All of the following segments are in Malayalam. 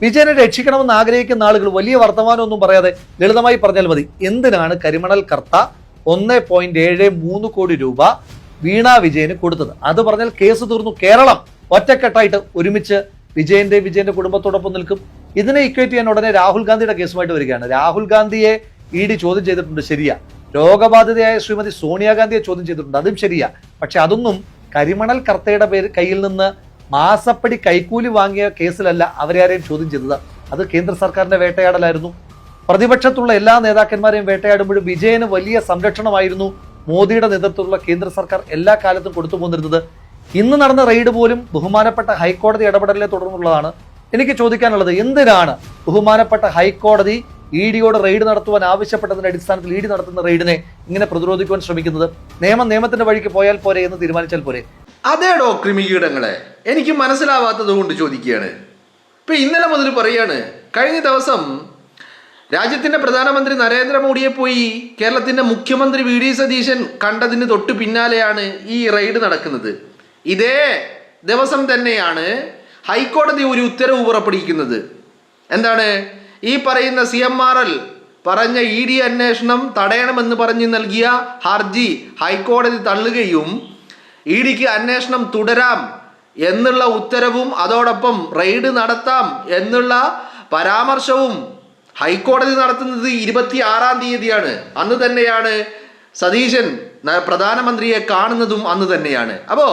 വിജയനെ രക്ഷിക്കണമെന്ന് ആഗ്രഹിക്കുന്ന ആളുകൾ വലിയ വർത്തമാനമൊന്നും പറയാതെ ലളിതമായി പറഞ്ഞാൽ മതി. എന്തിനാണ് കരിമണൽ കർത്ത 1.73 കോടി രൂപ വീണ വിജയന് കൊടുത്തത്? അത് പറഞ്ഞാൽ കേസ് തീർന്നു. കേരളം ഒറ്റക്കെട്ടായിട്ട് ഒരുമിച്ച് വിജയന്റെ കുടുംബത്തോടൊപ്പം നിൽക്കും. ഇതിനെ ഇക്വേറ്റ് ചെയ്യാൻ ഉടനെ രാഹുൽ ഗാന്ധിയുടെ കേസുമായിട്ട് വരികയാണ്. രാഹുൽ ഗാന്ധിയെ ഇഡി ചോദ്യം ചെയ്തിട്ടുണ്ട്, ശരിയാ. രോഗബാധിതയായ ശ്രീമതി സോണിയാഗാന്ധിയെ ചോദ്യം ചെയ്തിട്ടുണ്ട്, അതും ശരിയാ. പക്ഷെ അതൊന്നും കരിമണൽ കർത്തയുടെ കയ്യിൽ നിന്ന് മാസപ്പടി കൈക്കൂലി വാങ്ങിയ കേസിലല്ല അവരെയാരെയും ചോദ്യം ചെയ്തത്. അത് കേന്ദ്ര സർക്കാരിന്റെ വേട്ടയാടലായിരുന്നു. പ്രതിപക്ഷത്തുള്ള എല്ലാ നേതാക്കന്മാരെയും വേട്ടയാടുമ്പോഴും വിജയന് വലിയ സംരക്ഷണമായിരുന്നു മോദിയുടെ നേതൃത്വത്തിലുള്ള കേന്ദ്ര സർക്കാർ എല്ലാ കാലത്തും കൊടുത്തു പോന്നിരുന്നത്. ഇന്ന് നടന്ന റെയ്ഡ് പോലും ബഹുമാനപ്പെട്ട ഹൈക്കോടതി ഇടപെടലിനെ തുടർന്നുള്ളതാണ്. എനിക്ക് ചോദിക്കാനുള്ളത്, എന്തിനാണ് ബഹുമാനപ്പെട്ട ഹൈക്കോടതി ഇഡിയോട് റെയ്ഡ് നടത്തുവാൻ ആവശ്യപ്പെട്ടതിന്റെ അടിസ്ഥാനത്തിൽ ഇഡി നടത്തുന്ന റെയ്ഡിനെ ഇങ്ങനെ പ്രതിരോധിക്കുവാൻ ശ്രമിക്കുന്നത്? നിയമത്തിന്റെ വഴിക്ക് പോയാൽ പോരെ എന്ന് തീരുമാനിച്ചാൽ പോരെ? അതേടോ ക്രിമികീടങ്ങളെ, എനിക്ക് മനസ്സിലാവാത്തത് കൊണ്ട് ചോദിക്കുകയാണ്. ഇപ്പൊ ഇന്നലെ മുതൽ പറയാണ്, കഴിഞ്ഞ ദിവസം രാജ്യത്തിന്റെ പ്രധാനമന്ത്രി നരേന്ദ്രമോദിയെ പോയി കേരളത്തിന്റെ മുഖ്യമന്ത്രി വി ഡി സതീശൻ കണ്ടതിന് തൊട്ട് പിന്നാലെയാണ് ഈ റെയ്ഡ് നടക്കുന്നത്. ഇതേ ദിവസം തന്നെയാണ് ഹൈക്കോടതി ഒരു ഉത്തരവ് പുറപ്പെടുവിക്കുന്നത്. എന്താണ്? ഈ പറയുന്ന CMRL പറഞ്ഞ ED അന്വേഷണം തടയണമെന്ന് പറഞ്ഞ് നൽകിയ ഹർജി ഹൈക്കോടതി തള്ളുകയും ഇഡിക്ക് അന്വേഷണം തുടരാം എന്നുള്ള ഉത്തരവും അതോടൊപ്പം റെയ്ഡ് നടത്താം എന്നുള്ള പരാമർശവും ഹൈക്കോടതി നടത്തുന്നത് 26-ാം തീയതിയാണ്. അന്ന് തന്നെയാണ് സതീശൻ പ്രധാനമന്ത്രിയെ കാണുന്നതും അന്ന് തന്നെയാണ്. അപ്പോ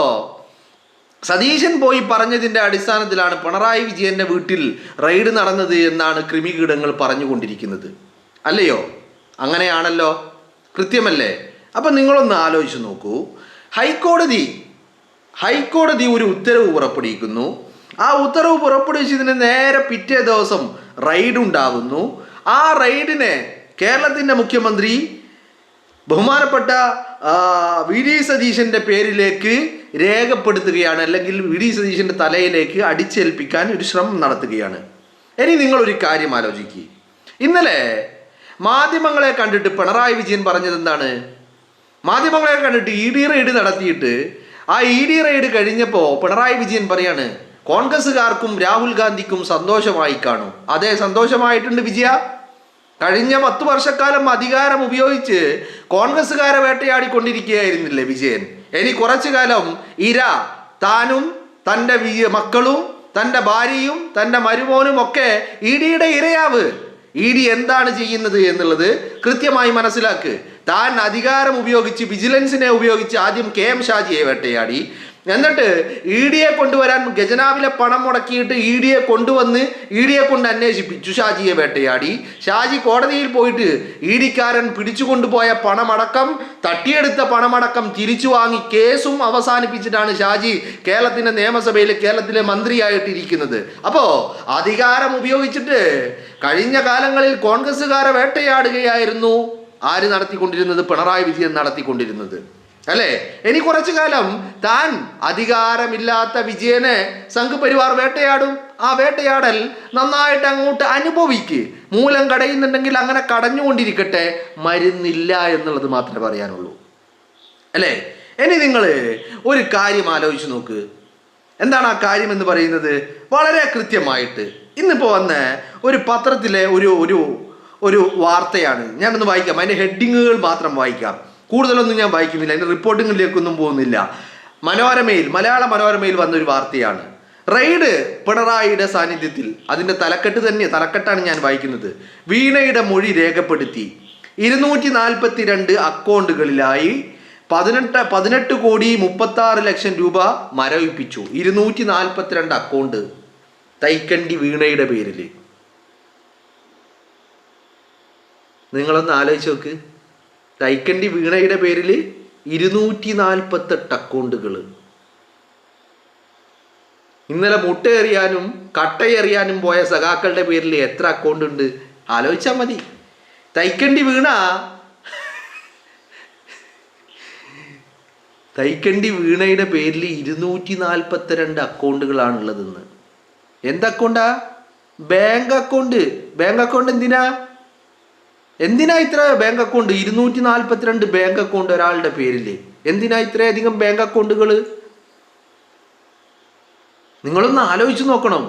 സതീശൻ പോയി പറഞ്ഞതിന്റെ അടിസ്ഥാനത്തിലാണ് പിണറായി വിജയന്റെ വീട്ടിൽ റെയ്ഡ് നടന്നത് എന്നാണ് ക്രിമികീടങ്ങൾ പറഞ്ഞുകൊണ്ടിരിക്കുന്നത്. അല്ലയോ? അങ്ങനെയാണല്ലോ, കൃത്യമല്ലേ? അപ്പൊ നിങ്ങളൊന്ന് ആലോചിച്ച് നോക്കൂ. ഹൈക്കോടതി ഒരു ഉത്തരവ് പുറപ്പെടുവിക്കുന്നു. ആ ഉത്തരവ് പുറപ്പെടുവിച്ചതിന് നേരെ പിറ്റേ ദിവസം റെയ്ഡ് ഉണ്ടാകുന്നു. ആ റെയ്ഡിനെ കേരളത്തിന്റെ മുഖ്യമന്ത്രി ബഹുമാനപ്പെട്ട വി ഡി സതീശന്റെ പേരിലേക്ക് രേഖപ്പെടുത്തുകയാണ്, അല്ലെങ്കിൽ വി ഡി സതീശന്റെ തലയിലേക്ക് അടിച്ചേൽപ്പിക്കാൻ ഒരു ശ്രമം നടത്തുകയാണ്. ഇനി നിങ്ങളൊരു കാര്യം ആലോചിക്കുക. ഇന്നലെ മാധ്യമങ്ങളെ കണ്ടിട്ട് പിണറായി വിജയൻ പറഞ്ഞത് എന്താണ്? മാധ്യമങ്ങളെ കണ്ടിട്ട് ED റെയ്ഡ് നടത്തിയിട്ട് ആ ED റെയ്ഡ് കഴിഞ്ഞപ്പോൾ പിണറായി വിജയൻ പറയാണ്, കോൺഗ്രസ്സുകാർക്കും രാഹുൽ ഗാന്ധിക്കും സന്തോഷമായി കാണും. അതെ, സന്തോഷമായിട്ടുണ്ട് വിജയ. കഴിഞ്ഞ 10 വർഷക്കാലം അധികാരം ഉപയോഗിച്ച് കോൺഗ്രസ്സുകാരെ വേട്ടയാടിക്കൊണ്ടിരിക്കുകയായിരുന്നില്ലേ വിജയൻ? ഇനി കുറച്ചു കാലം താനും തൻ്റെ മക്കളും തൻ്റെ ഭാര്യയും തൻ്റെ മരുമോനും ഒക്കെ EDയുടെ ഇരയാവ്. ED എന്താണ് ചെയ്യുന്നത് എന്നുള്ളത് കൃത്യമായി മനസ്സിലാക്ക്. താൻ അധികാരം ഉപയോഗിച്ച് വിജിലൻസിനെ ഉപയോഗിച്ച് ആദ്യം KM ഷാജിയെ വേട്ടയാടി, എന്നിട്ട് EDയെ കൊണ്ടുവരാൻ ഖജനാവിലെ പണം മുടക്കിയിട്ട് EDയെ കൊണ്ടുവന്ന് EDയെ കൊണ്ട് അന്വേഷിപ്പിച്ചു. ഷാജിയെ വേട്ടയാടി. ഷാജി കോടതിയിൽ പോയിട്ട് EDക്കാരൻ പിടിച്ചുകൊണ്ടുപോയ പണമടക്കം, തട്ടിയെടുത്ത പണമടക്കം തിരിച്ചു വാങ്ങി കേസും അവസാനിപ്പിച്ചിട്ടാണ് ഷാജി കേരളത്തിന്റെ നിയമസഭയിൽ കേരളത്തിലെ മന്ത്രിയായിട്ടിരിക്കുന്നത്. അപ്പോ അധികാരം ഉപയോഗിച്ചിട്ട് കഴിഞ്ഞ കാലങ്ങളിൽ കോൺഗ്രസ്സുകാരെ വേട്ടയാടുകയായിരുന്നു ആര് നടത്തിക്കൊണ്ടിരുന്നത്? പിണറായി വിജയൻ നടത്തിക്കൊണ്ടിരുന്നത്, അല്ലേ? ഇനി കുറച്ചു കാലം താൻ അധികാരമില്ലാത്ത വിജയനെ സംഘപരിവാർ വേട്ടയാടും. ആ വേട്ടയാടൽ നന്നായിട്ട് അങ്ങോട്ട് അനുഭവിക്ക്. മൂലം കടയുന്നുണ്ടെങ്കിൽ അങ്ങനെ കടഞ്ഞുകൊണ്ടിരിക്കട്ടെ, മരുന്നില്ല എന്നുള്ളത് മാത്രമേ പറയാനുള്ളൂ, അല്ലേ? ഇനി നിങ്ങൾ ഒരു കാര്യം ആലോചിച്ച് നോക്ക്. എന്താണ് ആ കാര്യം എന്ന് പറയുന്നത്? വളരെ കൃത്യമായിട്ട് ഇന്നിപ്പോൾ വന്ന ഒരു പത്രത്തിലെ ഒരു വാർത്തയാണ്. ഞാനൊന്ന് വായിക്കാം. അതിൻ്റെ ഹെഡിങ്ങുകൾ മാത്രം വായിക്കാം, കൂടുതലൊന്നും ഞാൻ വായിക്കുന്നില്ല, അതിൻ്റെ റിപ്പോർട്ടിങ്ങിലേക്കൊന്നും പോകുന്നില്ല. മലയാള മനോരമയിൽ വന്നൊരു വാർത്തയാണ്. റെയ്ഡ് പിണറായിയുടെ സാന്നിധ്യത്തിൽ. അതിൻ്റെ തലക്കെട്ടാണ് ഞാൻ വായിക്കുന്നത്. വീണയുടെ മൊഴി രേഖപ്പെടുത്തി 242 അക്കൗണ്ടുകളിലായി 18,36,00,000 രൂപ മരവിപ്പിച്ചു. 242 അക്കൗണ്ട് തൈക്കണ്ടി വീണയുടെ പേരിൽ. നിങ്ങളൊന്ന് ആലോചിച്ച് നോക്ക്. തൈക്കണ്ടി വീണയുടെ പേരിൽ 248 അക്കൗണ്ടുകൾ. ഇന്നലെ മുട്ടയെറിയാനും കട്ടയെറിയാനും പോയ സഖാക്കളുടെ പേരിൽ എത്ര അക്കൗണ്ട് ഉണ്ട്? ആലോചിച്ചാൽ മതി. തൈക്കണ്ടി വീണയുടെ പേരിൽ 242 അക്കൗണ്ടുകളാണുള്ളതെന്ന്. എന്തക്കൗണ്ടാ? Bank account. ബാങ്ക് അക്കൗണ്ട് എന്തിനാ ഇത്ര ബാങ്ക് അക്കൗണ്ട്? 242 ബാങ്ക് അക്കൗണ്ട് ഒരാളുടെ പേരിൽ. എന്തിനാ ഇത്രയധികം ബാങ്ക് അക്കൗണ്ടുകൾ? നിങ്ങളൊന്ന് ആലോചിച്ച് നോക്കണം.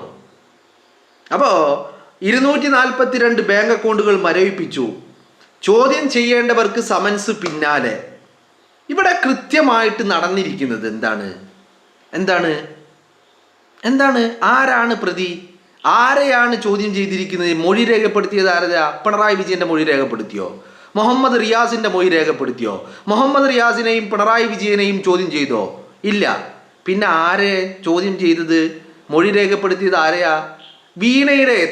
അപ്പോൾ 242 ബാങ്ക് അക്കൗണ്ടുകൾ മരവിപ്പിച്ചു. ചോദ്യം ചെയ്യേണ്ടവർക്ക് സമൻസ് പിന്നാലെ. ഇവിടെ കൃത്യമായിട്ട് നടന്നിരിക്കുന്നത് എന്താണ് ആരാണ് പ്രതി? ആരെയാണ് ചോദ്യം ചെയ്തിരിക്കുന്നത്? മൊഴി രേഖപ്പെടുത്തിയത് ആരാ? പിണറായി വിജയന്റെ മൊഴി രേഖപ്പെടുത്തിയോ? മുഹമ്മദ് റിയാസിന്റെ മൊഴി രേഖപ്പെടുത്തിയോ? മുഹമ്മദ് റിയാസിനെയും പിണറായി വിജയനെയും ചോദ്യം ചെയ്തോ? ഇല്ല. പിന്നെ ആരെ ചോദ്യം ചെയ്തത്? മൊഴി രേഖപ്പെടുത്തിയത് ആരെയാ?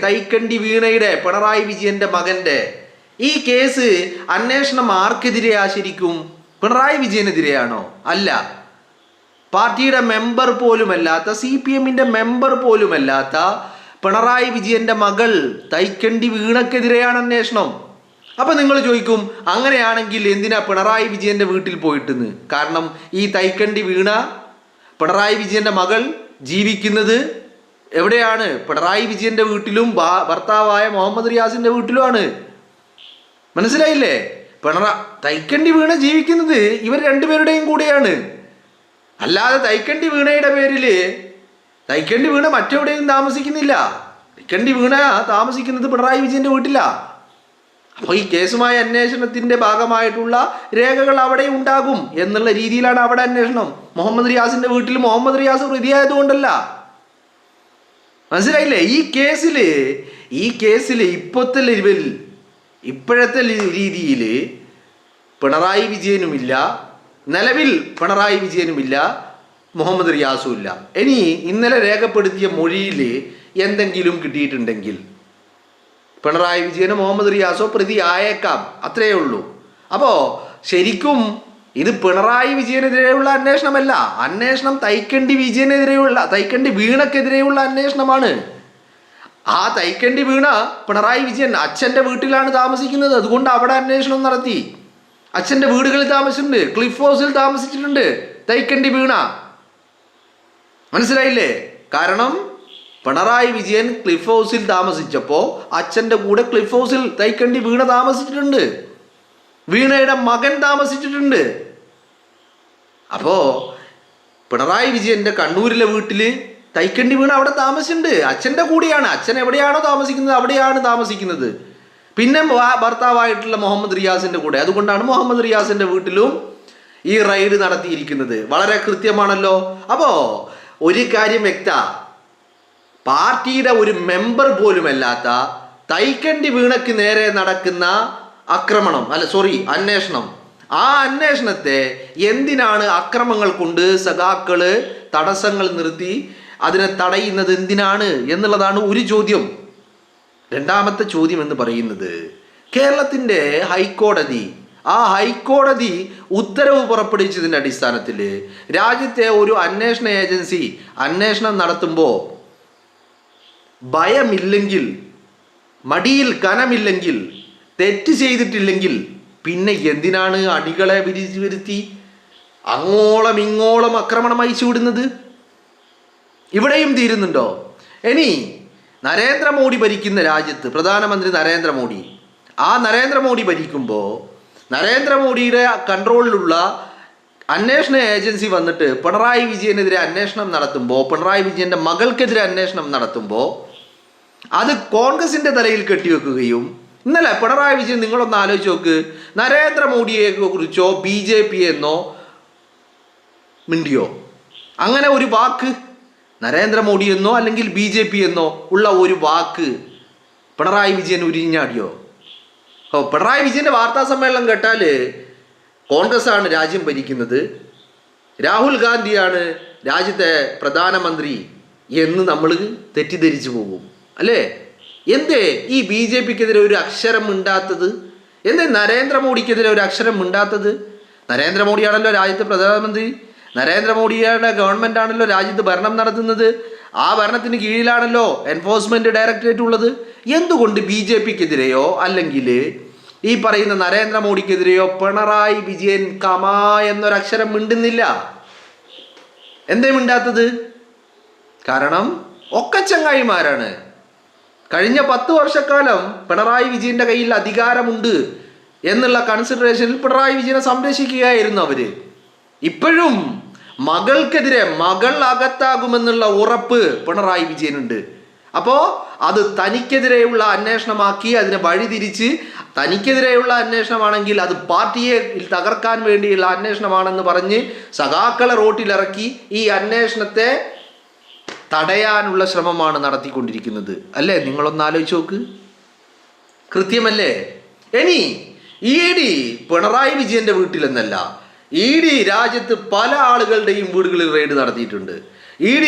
തൈക്കണ്ടി വീണയുടെ, പിണറായി വിജയന്റെ മകന്റെ. ഈ കേസ് അന്വേഷണം ആർക്കെതിരെയാ ശരിക്കും? പിണറായി വിജയനെതിരെയാണോ? അല്ല. പാർട്ടിയുടെ മെമ്പർ പോലുമല്ലാത്ത, CPM-ന്റെ മെമ്പർ പോലുമല്ലാത്ത പിണറായി വിജയന്റെ മകൾ തൈക്കണ്ടി വീണക്കെതിരെയാണ് അന്വേഷണം. അപ്പൊ നിങ്ങൾ ചോദിക്കും, അങ്ങനെയാണെങ്കിൽ എന്തിനാ പിണറായി വിജയന്റെ വീട്ടിൽ പോയിട്ടെന്ന്? കാരണം ഈ തൈക്കണ്ടി വീണ, പിണറായി വിജയന്റെ മകൾ ജീവിക്കുന്നത് എവിടെയാണ്? പിണറായി വിജയന്റെ വീട്ടിലും ഭർത്താവായ മുഹമ്മദ് റിയാസിന്റെ വീട്ടിലുമാണ്. മനസ്സിലായില്ലേ? തൈക്കണ്ടി വീണ ജീവിക്കുന്നത് ഇവർ രണ്ടുപേരുടെയും കൂടെയാണ്. അല്ലാതെ തൈക്കണ്ടി വീണയുടെ പേരില് തൈക്കണ്ടി വീണ മറ്റെവിടെയും താമസിക്കുന്നില്ല. തൈക്കണ്ടി വീണ താമസിക്കുന്നത് പിണറായി വിജയന്റെ വീട്ടിലാ. അപ്പോൾ ഈ കേസുമായ അന്വേഷണത്തിന്റെ ഭാഗമായിട്ടുള്ള രേഖകൾ അവിടെ ഉണ്ടാകും എന്നുള്ള രീതിയിലാണ് അവിടെ അന്വേഷണം. മുഹമ്മദ് റിയാസിന്റെ വീട്ടിൽ മുഹമ്മദ് റിയാസ് പ്രതിയായതുകൊണ്ടല്ല. മനസ്സിലായില്ലേ? ഈ കേസിൽ ഇപ്പോഴത്തെ രീതിയിൽ പിണറായി വിജയനുമില്ല, നിലവിൽ പിണറായി വിജയനുമില്ല, മുഹമ്മദ് റിയാസും ഇല്ല. ഇനി ഇന്നലെ രേഖപ്പെടുത്തിയ മൊഴിയിൽ എന്തെങ്കിലും കിട്ടിയിട്ടുണ്ടെങ്കിൽ പിണറായി വിജയനോ മുഹമ്മദ് റിയാസോ പ്രതി ആയേക്കാം, അത്രയേ ഉള്ളൂ. അപ്പോൾ ശരിക്കും ഇത് പിണറായി വിജയനെതിരെയുള്ള അന്വേഷണമല്ല, അന്വേഷണം തൈക്കണ്ടി വീണക്കെതിരെയുള്ള അന്വേഷണമാണ്. ആ തൈക്കണ്ടി വീണ പിണറായി വിജയൻ അച്ഛൻ്റെ വീട്ടിലാണ് താമസിക്കുന്നത്. അതുകൊണ്ട് അവിടെ അന്വേഷണം നടത്തി. അച്ഛൻ്റെ വീടുകളിൽ താമസിച്ചിട്ടുണ്ട്, ക്ലിഫ് ഹൗസിൽ താമസിച്ചിട്ടുണ്ട് തൈക്കണ്ടി വീണ. മനസ്സിലായില്ലേ? കാരണം പിണറായി വിജയൻ ക്ലിഫ് ഹൗസിൽ താമസിച്ചപ്പോൾ അച്ഛൻ്റെ കൂടെ ക്ലിഫ് ഹൗസിൽ തൈക്കണ്ടി വീണ താമസിച്ചിട്ടുണ്ട്, വീണയുടെ മകൻ താമസിച്ചിട്ടുണ്ട്. അപ്പോൾ പിണറായി വിജയന്റെ കണ്ണൂരിലെ വീട്ടിൽ തൈക്കണ്ടി വീണ അവിടെ താമസിച്ചിട്ടുണ്ട്, അച്ഛൻ്റെ കൂടെയാണ്. അച്ഛൻ എവിടെയാണോ താമസിക്കുന്നത് അവിടെയാണ് താമസിക്കുന്നത്. പിന്നെ ഭർത്താവായിട്ടുള്ള മുഹമ്മദ് റിയാസിന്റെ കൂടെ. അതുകൊണ്ടാണ് മുഹമ്മദ് റിയാസിന്റെ വീട്ടിലും ഈ റെയ്ഡ് നടത്തിയിരിക്കുന്നത്. വളരെ കൃത്യമാണല്ലോ. അപ്പോൾ ഒരു കാര്യം വ്യക്ത, പാർട്ടിയുടെ ഒരു മെമ്പർ പോലുമല്ലാത്ത തൈക്കണ്ടി വീണയ്ക്ക് നേരെ നടക്കുന്ന അന്വേഷണം, ആ അന്വേഷണത്തെ എന്തിനാണ് അക്രമങ്ങൾ കൊണ്ട് സഖാക്കള് തടസ്സങ്ങൾ നിർത്തി അതിനെ തടയുന്നത് എന്തിനാണ് എന്നുള്ളതാണ് ഒരു ചോദ്യം. രണ്ടാമത്തെ ചോദ്യം എന്ന് പറയുന്നത്, കേരളത്തിൻ്റെ ഹൈക്കോടതി ഉത്തരവ് പുറപ്പെടുവിച്ചതിൻ്റെ അടിസ്ഥാനത്തിൽ രാജ്യത്തെ ഒരു അന്വേഷണ ഏജൻസി അന്വേഷണം നടത്തുമ്പോൾ ഭയമില്ലെങ്കിൽ, മടിയിൽ കനമില്ലെങ്കിൽ, തെറ്റ് ചെയ്തിട്ടില്ലെങ്കിൽ പിന്നെ എന്തിനാണ് അണികളെ വരുത്തി അങ്ങോളം ഇങ്ങോളം ആക്രമണം അയച്ചു വിടുന്നത്? ഇവിടെയും തീരുന്നുണ്ടോ? ഇനി നരേന്ദ്രമോദി ഭരിക്കുന്ന രാജ്യത്ത് പ്രധാനമന്ത്രി നരേന്ദ്രമോദി ഭരിക്കുമ്പോൾ നരേന്ദ്രമോദിയുടെ കൺട്രോളിലുള്ള അന്വേഷണ ഏജൻസി വന്നിട്ട് പിണറായി വിജയനെതിരെ അന്വേഷണം നടത്തുമ്പോൾ, പിണറായി വിജയന്റെ മകൾക്കെതിരെ അന്വേഷണം നടത്തുമ്പോൾ അത് കോൺഗ്രസിന്റെ തലയിൽ കെട്ടിവെക്കുകയും, ഇന്നലെ പിണറായി വിജയൻ, നിങ്ങളൊന്ന് ആലോചിച്ച് നോക്ക്, നരേന്ദ്രമോദിയെ കുറിച്ചോ BJP എന്നോ മിണ്ടിയോ? അങ്ങനെ ഒരു വാക്ക് നരേന്ദ്രമോദി എന്നോ അല്ലെങ്കിൽ BJP എന്നോ ഉള്ള ഒരു വാക്ക് പിണറായി വിജയൻ ഉരിഞ്ഞാടിയോ? പിണറായി വിജയന്റെ വാർത്താ സമ്മേളനം കേട്ടാൽ കോൺഗ്രസ് ആണ് രാജ്യം ഭരിക്കുന്നത്, രാഹുൽ ഗാന്ധിയാണ് രാജ്യത്തെ പ്രധാനമന്ത്രി എന്ന് നമ്മൾ തെറ്റിദ്ധരിച്ചു പോകും അല്ലേ? എന്തേ ഈ BJPക്കെതിരെ ഒരു അക്ഷരം മിണ്ടാത്തത്? എന്തേ നരേന്ദ്രമോദിക്കെതിരെ ഒരു അക്ഷരം മിണ്ടാത്തത്? നരേന്ദ്രമോദിയാണല്ലോ രാജ്യത്തെ പ്രധാനമന്ത്രി, നരേന്ദ്രമോദിയുടെ ഗവൺമെന്റ് ആണല്ലോ രാജ്യത്ത് ഭരണം നടത്തുന്നത്, ആ ഭരണത്തിന് കീഴിലാണല്ലോ എൻഫോഴ്സ്മെന്റ് ഡയറക്ടറേറ്റ് ഉള്ളത്. എന്തുകൊണ്ട് BJPക്കെതിരെയോ അല്ലെങ്കിൽ ഈ പറയുന്ന നരേന്ദ്രമോദിക്കെതിരെയോ പിണറായി വിജയൻ കമാ എന്നൊരക്ഷരം മിണ്ടുന്നില്ല? എന്തേ മിണ്ടാത്തത്? കാരണം ഒക്കെ ചങ്ങായിമാരാണ്. കഴിഞ്ഞ 10 വർഷക്കാലം പിണറായി വിജയന്റെ കയ്യിൽ അധികാരമുണ്ട് എന്നുള്ള കൺസിഡറേഷനിൽ പിണറായി വിജയനെ സംരക്ഷിക്കുകയായിരുന്നു അവര്. ഇപ്പോഴും മകൾ അകത്താകുമെന്നുള്ള ഉറപ്പ് പിണറായി വിജയനുണ്ട്. അപ്പോൾ അത് തനിക്കെതിരെയുള്ള അന്വേഷണമാക്കി അതിനെ വഴിതിരിച്ച് തനിക്കെതിരെയുള്ള അന്വേഷണമാണെങ്കിൽ അത് പാർട്ടിയെ തകർക്കാൻ വേണ്ടിയുള്ള അന്വേഷണമാണെന്ന് പറഞ്ഞ് സഖാക്കളെ റോട്ടിലിറക്കി ഈ അന്വേഷണത്തെ തടയാനുള്ള ശ്രമമാണ് നടത്തിക്കൊണ്ടിരിക്കുന്നത്. അല്ലേ? നിങ്ങളൊന്ന് ആലോചിച്ച് നോക്ക്. കൃത്യമല്ലേ? ഇനി ED പിണറായി വിജയന്റെ വീട്ടിലെന്നല്ല, ED രാജ്യത്ത് പല ആളുകളുടെയും വീടുകളിൽ റെയ്ഡ് നടത്തിയിട്ടുണ്ട്. ED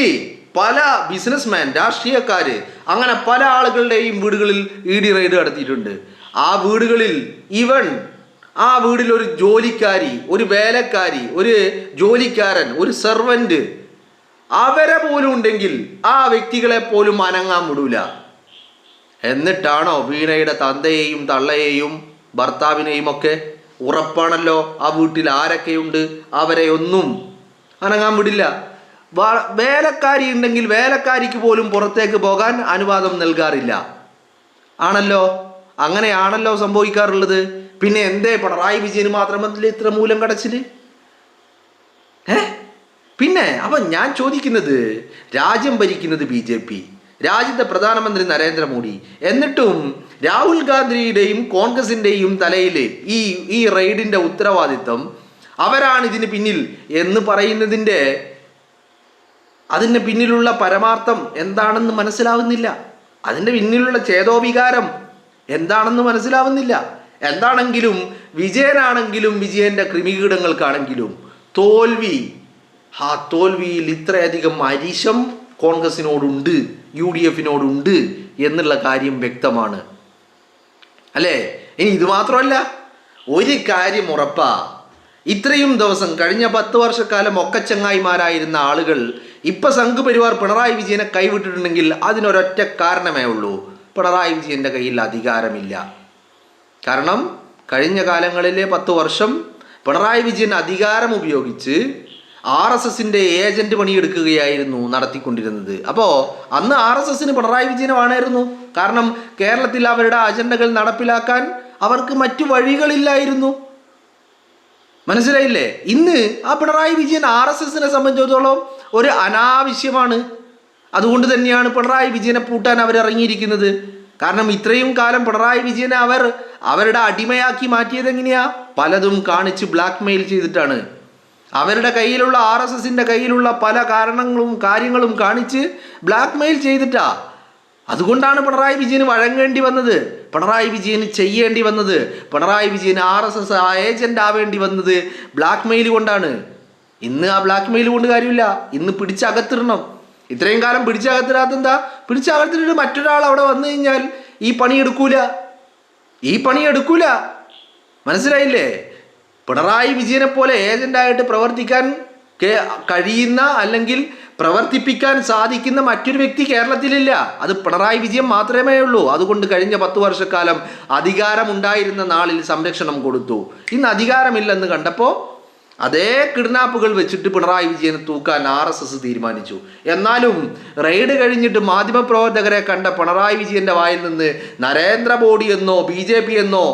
പല ബിസിനസ്മാൻ, രാഷ്ട്രീയക്കാര്, അങ്ങനെ പല ആളുകളുടെയും വീടുകളിൽ ED റെയ്ഡ് നടത്തിയിട്ടുണ്ട്. ആ വീടുകളിൽ ആ വീട്ടിൽ ഒരു ജോലിക്കാരി, ഒരു വേലക്കാരി, ഒരു ജോലിക്കാരൻ, ഒരു സെർവൻറ്റ്, അവരെ പോലും ഉണ്ടെങ്കിൽ ആ വ്യക്തികളെ പോലും അനങ്ങാൻ വിടൂല. എന്നിട്ടാണോ വീണയുടെ തന്തയെയും തള്ളയെയും ഭർത്താവിനെയും ഒക്കെ ഉറപ്പാണല്ലോ ആ വീട്ടിൽ ആരൊക്കെയുണ്ട് അവരെ ഒന്നും അനങ്ങാൻ വിടില്ല. വേലക്കാരി ഉണ്ടെങ്കിൽ വേലക്കാരിക്ക് പോലും പുറത്തേക്ക് പോകാൻ അനുവാദം നൽകാറില്ല. ആണല്ലോ, അങ്ങനെയാണല്ലോ സംഭവിക്കാറുള്ളത്. പിന്നെ എന്തേ പിണറായി വിജയന് മാത്രമല്ല ഇത്ര മൂലം കടച്ചില്? പിന്നെ അപ്പം ഞാൻ ചോദിക്കുന്നത്, രാജ്യം ഭരിക്കുന്നത് BJP, രാജ്യത്തെ പ്രധാനമന്ത്രി നരേന്ദ്രമോദി, എന്നിട്ടും രാഹുൽ ഗാന്ധിയുടെയും കോൺഗ്രസിൻ്റെയും തലയിൽ ഈ റെയ്ഡിൻ്റെ ഉത്തരവാദിത്വം അവരാണ് ഇതിന് പിന്നിൽ എന്ന് പറയുന്നതിൻ്റെ അതിൻ്റെ പിന്നിലുള്ള പരമാർത്ഥം എന്താണെന്ന് മനസ്സിലാവുന്നില്ല. അതിൻ്റെ പിന്നിലുള്ള ചേതോവികാരം എന്താണെന്ന് മനസ്സിലാവുന്നില്ല. എന്താണെങ്കിലും വിജയനാണെങ്കിലും വിജയൻ്റെ ക്രിമികീടങ്ങൾക്കാണെങ്കിലും തോൽവിയിൽ ഇത്രയധികം അരിശം കോൺഗ്രസിനോടുണ്ട്, UDF-നോടുണ്ട് എന്നുള്ള കാര്യം വ്യക്തമാണ്. അല്ലേ? ഇനി ഇത് മാത്രമല്ല, ഒരു കാര്യം ഉറപ്പാ, ഇത്രയും ദിവസം കഴിഞ്ഞ 10 വർഷക്കാലം ഒക്കച്ചങ്ങായിമാരായിരുന്ന ആളുകൾ ഇപ്പം സംഘപരിവാർ പിണറായി വിജയനെ കൈവിട്ടിട്ടുണ്ടെങ്കിൽ അതിനൊരൊറ്റ കാരണമേ ഉള്ളൂ, പിണറായി വിജയൻ്റെ കയ്യിൽ അധികാരമില്ല. കാരണം കഴിഞ്ഞ കാലങ്ങളിലെ 10 വർഷം പിണറായി വിജയൻ അധികാരം ഉപയോഗിച്ച് RSSന്റെ ഏജന്റ് പണിയെടുക്കുകയായിരുന്നു നടത്തിക്കൊണ്ടിരുന്നത്. അപ്പോൾ അന്ന് RSSന് പിണറായി വിജയനെ വേണമായിരുന്നു. കാരണം കേരളത്തിൽ അവരുടെ അജണ്ടകൾ നടപ്പിലാക്കാൻ അവർക്ക് മറ്റു വഴികളില്ലായിരുന്നു. മനസ്സിലായില്ലേ? ഇന്ന് ആ പിണറായി വിജയൻ RSSനെ സംബന്ധിച്ചിടത്തോളം ഒരു അനാവശ്യമാണ്. അതുകൊണ്ട് തന്നെയാണ് പിണറായി വിജയനെ പൂട്ടാൻ അവരിറങ്ങിയിരിക്കുന്നത്. കാരണം ഇത്രയും കാലം പിണറായി വിജയനെ അവരുടെ അടിമയാക്കി മാറ്റിയത് എങ്ങനെയാ? പലതും കാണിച്ച് ബ്ലാക്ക് മെയിൽ ചെയ്തിട്ടാണ്. അവരുടെ കയ്യിലുള്ള RSSന്റെ കയ്യിലുള്ള പല കാര്യങ്ങളും കാണിച്ച് ബ്ലാക്ക് മെയിൽ ചെയ്തിട്ടാ. അതുകൊണ്ടാണ് പിണറായി വിജയന് വഴങ്ങേണ്ടി വന്നത്, പിണറായി വിജയന് ചെയ്യേണ്ടി വന്നത്, പിണറായി വിജയന് RSS ഏജന്റ് ആവേണ്ടി വന്നത് ബ്ലാക്ക് മെയിൽ കൊണ്ടാണ്. ഇന്ന് ആ ബ്ലാക്ക് മെയിൽ കൊണ്ട് കാര്യമില്ല, ഇന്ന് പിടിച്ചകത്തിടണം. ഇത്രയും കാലം പിടിച്ചകത്തിടാത്തെന്താ? പിടിച്ചകത്തിട്ട് മറ്റൊരാൾ അവിടെ വന്നു കഴിഞ്ഞാൽ ഈ പണി എടുക്കൂല. മനസ്സിലായില്ലേ? പിണറായി വിജയനെ പോലെ ഏജന്റായിട്ട് പ്രവർത്തിക്കാൻ കഴിയുന്ന അല്ലെങ്കിൽ പ്രവർത്തിപ്പിക്കാൻ സാധിക്കുന്ന മറ്റൊരു വ്യക്തി കേരളത്തിലില്ല. അത് പിണറായി വിജയൻ മാത്രമേ ഉള്ളൂ. അതുകൊണ്ട് കഴിഞ്ഞ 10 വർഷക്കാലം അധികാരമുണ്ടായിരുന്ന നാളിൽ സംരക്ഷണം കൊടുത്തു. ഇന്ന് അധികാരമില്ലെന്ന് കണ്ടപ്പോൾ അതേ കിഡ്നാപ്പുകൾ വെച്ചിട്ട് പിണറായി വിജയനെ തൂക്കാൻ RSS തീരുമാനിച്ചു. എന്നാലും റെയ്ഡ് കഴിഞ്ഞിട്ട് മാധ്യമപ്രവർത്തകരെ കണ്ട പിണറായി വിജയന്റെ വായിൽ നിന്ന് നരേന്ദ്രമോദി എന്നോ BJP എന്നോ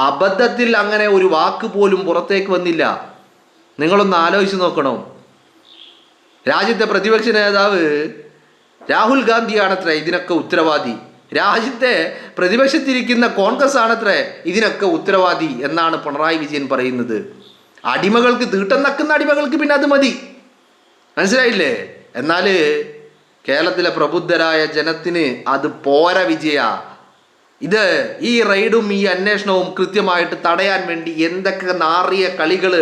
അബദ്ധത്തിൽ അങ്ങനെ ഒരു വാക്ക് പോലും പുറത്തേക്ക് വന്നില്ല. നിങ്ങളൊന്ന് ആലോചിച്ച് നോക്കണം. രാജ്യത്തെ പ്രതിപക്ഷ നേതാവ് രാഹുൽ ഗാന്ധിയാണത്രേ ഇതിനൊക്കെ ഉത്തരവാദി. രാജ്യത്തെ പ്രതിപക്ഷത്തിരിക്കുന്ന കോൺഗ്രസ് ആണത്രേ ഇതിനൊക്കെ ഉത്തരവാദി എന്നാണ് പിണറായി വിജയൻ പറയുന്നത്. അടിമകൾക്ക്, തീട്ടം നക്കുന്ന അടിമകൾക്ക് പിന്നെ അത് മതി. മനസ്സിലായില്ലേ? എന്നാൽ കേരളത്തിലെ പ്രബുദ്ധരായ ജനത്തിന് അത് പോര വിജയ. ഈ റെയ്ഡും ഈ അന്വേഷണവും കൃത്യമായിട്ട് തടയാൻ വേണ്ടി എന്തൊക്കെ നാറിയ കളികൾ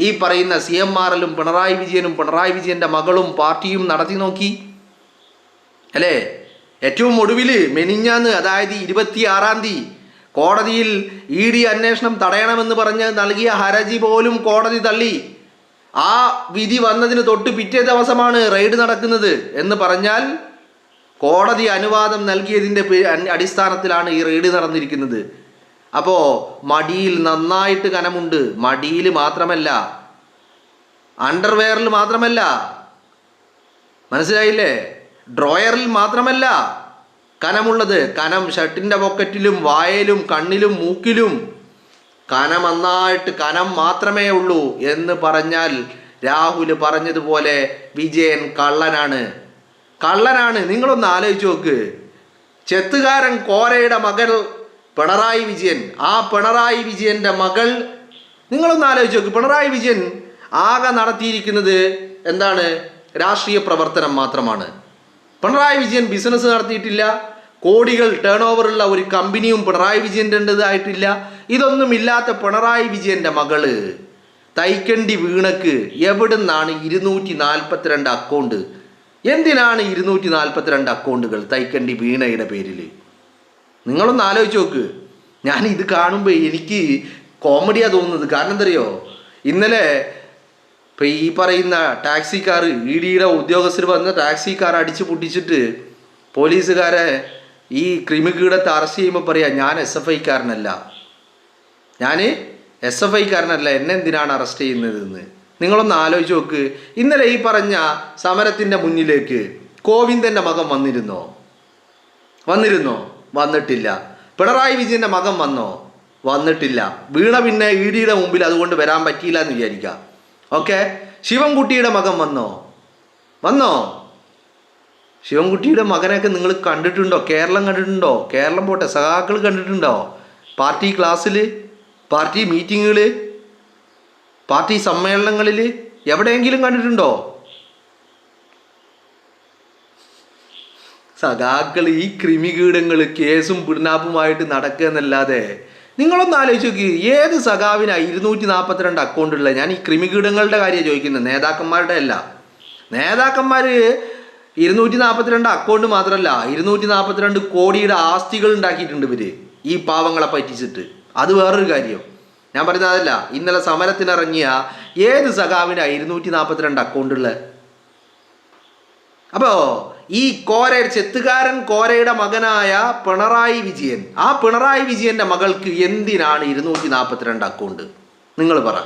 ഈ പറയുന്ന CMRലും പിണറായി വിജയനും പിണറായി വിജയൻ്റെ മകളും പാർട്ടിയും നടത്തി നോക്കി അല്ലേ? ഏറ്റവും ഒടുവിൽ മെനിഞ്ഞാന്ന്, അതായത് 26-ാം തീയതി കോടതിയിൽ ED അന്വേഷണം തടയണമെന്ന് പറഞ്ഞ് നൽകിയ ഹർജി പോലും കോടതി തള്ളി. ആ വിധി വന്നതിന് തൊട്ട് പിറ്റേ ദിവസമാണ് റെയ്ഡ് നടക്കുന്നത് എന്ന് പറഞ്ഞാൽ കോടതി അനുവാദം നൽകിയതിൻ്റെ അടിസ്ഥാനത്തിലാണ് ഈ റെയ്ഡ് നടന്നിരിക്കുന്നത്. അപ്പോൾ മടിയിൽ നന്നായിട്ട് കനമുണ്ട്. മടിയിൽ മാത്രമല്ല, അണ്ടർവെയറിൽ മാത്രമല്ല, മനസ്സിലായില്ലേ? ഡ്രോയറിൽ മാത്രമല്ല കനമുള്ളത്. കനം ഷർട്ടിൻ്റെ പോക്കറ്റിലും വായയിലും കണ്ണിലും മൂക്കിലും കനം മാത്രമേ ഉള്ളൂ എന്ന് പറഞ്ഞാൽ രാഹുൽ പറഞ്ഞതുപോലെ വിജയൻ കള്ളനാണ്. കള്ളനാണ്. നിങ്ങളൊന്ന് ആലോചിച്ച് നോക്ക്. ചെത്തുകാരൻ കോരയുടെ മകൾ പിണറായി വിജയൻ, ആ പിണറായി വിജയൻ്റെ മകൾ, നിങ്ങളൊന്ന് ആലോചിച്ച് നോക്ക്. പിണറായി വിജയൻ ആകെ നടത്തിയിരിക്കുന്നത് എന്താണ്? രാഷ്ട്രീയ പ്രവർത്തനം മാത്രമാണ്. പിണറായി വിജയൻ ബിസിനസ് നടത്തിയിട്ടില്ല. കോടികൾ ടേൺ ഓവറുള്ള ഒരു കമ്പനിയും പിണറായി വിജയൻ്റെതായിട്ടില്ല. ഇതൊന്നുമില്ലാത്ത പിണറായി വിജയൻ്റെ മകള് തൈക്കണ്ടി വീണക്ക് എവിടുന്നാണ് 242 അക്കൗണ്ട്? എന്തിനാണ് 242 അക്കൗണ്ടുകൾ തൈക്കണ്ടി വീണയുടെ പേരിൽ? നിങ്ങളൊന്ന് ആലോചിച്ച് നോക്ക്. ഞാൻ ഇത് കാണുമ്പോൾ എനിക്ക് കോമഡിയാണ് തോന്നുന്നത്. കാരണം എന്തറിയോ, ഇന്നലെ ഇപ്പം ഈ പറയുന്ന ടാക്സിക്കാർ, ഇ ഡിയുടെ ഉദ്യോഗസ്ഥർ വന്ന് ടാക്സിക്കാർ അടിച്ച് പൊട്ടിച്ചിട്ട് പോലീസുകാരെ ഈ ക്രിമികീടത്തെ അറസ്റ്റ് ചെയ്യുമ്പോൾ പറയാം, ഞാൻ SFIക്കാരനല്ല, എന്നെ എന്തിനാണ് അറസ്റ്റ് ചെയ്യുന്നതെന്ന്. നിങ്ങളൊന്ന് ആലോചിച്ച് നോക്ക്. ഇന്നലെ ഈ പറഞ്ഞ സമരത്തിൻ്റെ മുന്നിലേക്ക് ഗോവിന്ദൻ്റെ മകൻ വന്നിട്ടില്ല. പിണറായി വിജയൻ്റെ മകൻ വന്നിട്ടില്ല. വീണ പിന്നെ ഇ ഡിയുടെ മുമ്പിൽ അതുകൊണ്ട് വരാൻ പറ്റിയില്ല എന്ന് വിചാരിക്കാം. ഓക്കെ, ശിവൻകുട്ടിയുടെ മകൻ വന്നോ? ശിവൻകുട്ടിയുടെ മകനെയൊക്കെ നിങ്ങൾ കണ്ടിട്ടുണ്ടോ? കേരളം കണ്ടിട്ടുണ്ടോ? കേരളം പോട്ടെ, സഖാക്കൾ കണ്ടിട്ടുണ്ടോ? പാർട്ടി ക്ലാസ്സിൽ, പാർട്ടി മീറ്റിങ്ങുകൾ, പാർട്ടി സമ്മേളനങ്ങളിൽ എവിടെയെങ്കിലും കണ്ടിട്ടുണ്ടോ? സഖാക്കൾ ഈ ക്രിമികീടങ്ങൾ കേസും പിടിനാപ്പുമായിട്ട് നടക്കുക എന്നല്ലാതെ നിങ്ങളൊന്ന് ആലോചിച്ച് നോക്കി. ഏത് സഖാവിനാണ് 242 അക്കൗണ്ടുള്ള? ഞാൻ ഈ ക്രിമികീടങ്ങളുടെ കാര്യം ചോദിക്കുന്നത്, നേതാക്കന്മാരുടെ അല്ല. നേതാക്കന്മാർ 242 അക്കൗണ്ട് മാത്രമല്ല, 242 കോടിയുടെ ആസ്തികൾ ഉണ്ടാക്കിയിട്ടുണ്ട് ഇവർ ഈ പാവങ്ങളെ പറ്റിച്ചിട്ട്. അത് വേറൊരു കാര്യം. ഞാൻ പറയുന്നത് അതല്ല. ഇന്നലെ സമരത്തിനിറങ്ങിയ ഏത് സഖാവിനാണ് 242 അക്കൗണ്ടുള്ള? അപ്പോൾ ഈ ചെത്തുകാരൻ കോരയുടെ മകനായ പിണറായി വിജയൻ, ആ പിണറായി വിജയൻ്റെ മകൾക്ക് എന്തിനാണ് 242 അക്കൗണ്ട്? നിങ്ങൾ പറ.